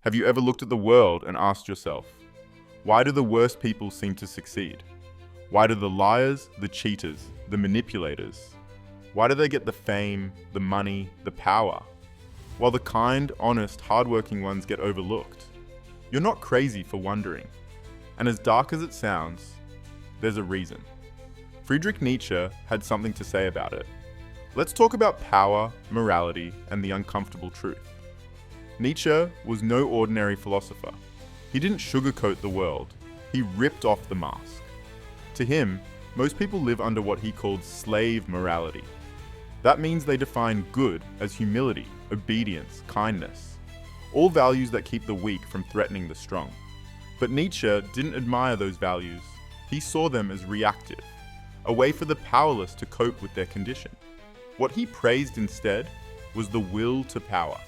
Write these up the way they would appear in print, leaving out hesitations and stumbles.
Have you ever looked at the world and asked yourself, why do the worst people seem to succeed? Why do the liars, the cheaters, the manipulators, why do they get the fame, the money, the power, while the kind, honest, hardworking ones get overlooked? You're not crazy for wondering. And as dark as it sounds, there's a reason. Friedrich Nietzsche had something to say about it. Let's talk about power, morality, and the uncomfortable truth. Nietzsche was no ordinary philosopher. He didn't sugarcoat the world. He ripped off the mask. To him, most people live under what he called slave morality. That means they define good as humility, obedience, kindness, all values that keep the weak from threatening the strong. But Nietzsche didn't admire those values. He saw them as reactive, a way for the powerless to cope with their condition. What he praised instead was the will to power,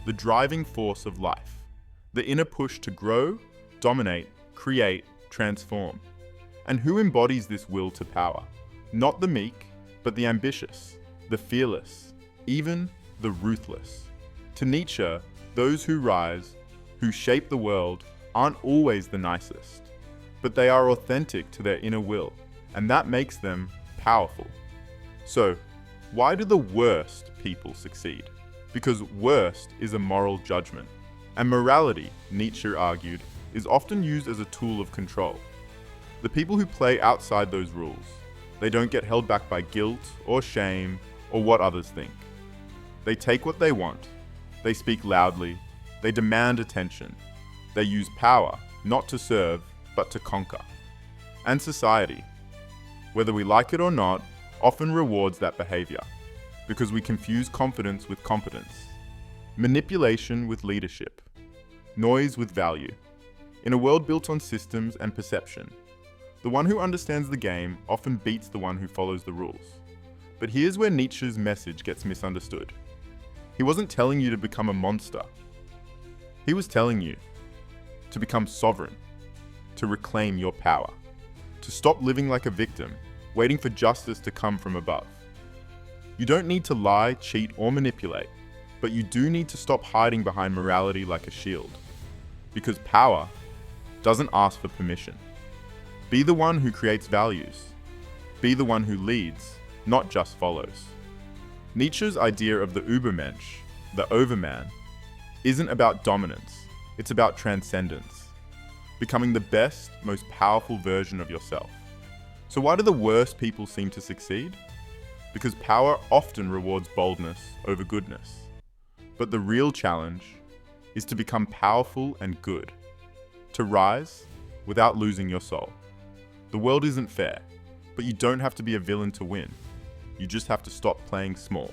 the driving force of life, the inner push to grow, dominate, create, transform. And who embodies this will to power? Not the meek, but the ambitious, the fearless, even the ruthless. To Nietzsche, those who rise, who shape the world, aren't always the nicest, but they are authentic to their inner will, and that makes them powerful. So, why do the worst people succeed? Because worst is a moral judgment. And morality, Nietzsche argued, is often used as a tool of control. The people who play outside those rules, they don't get held back by guilt or shame or what others think. They take what they want. They speak loudly. They demand attention. They use power, not to serve, but to conquer. And society, whether we like it or not, often rewards that behavior, because we confuse confidence with competence, manipulation with leadership, noise with value. In a world built on systems and perception, the one who understands the game often beats the one who follows the rules. But here's where Nietzsche's message gets misunderstood. He wasn't telling you to become a monster. He was telling you to become sovereign, to reclaim your power, to stop living like a victim, waiting for justice to come from above. You don't need to lie, cheat, or manipulate, but you do need to stop hiding behind morality like a shield. Because power doesn't ask for permission. Be the one who creates values. Be the one who leads, not just follows. Nietzsche's idea of the Übermensch, the overman, isn't about dominance, it's about transcendence, becoming the best, most powerful version of yourself. So why do the worst people seem to succeed? Because power often rewards boldness over goodness. But the real challenge is to become powerful and good, to rise without losing your soul. The world isn't fair, but you don't have to be a villain to win. You just have to stop playing small.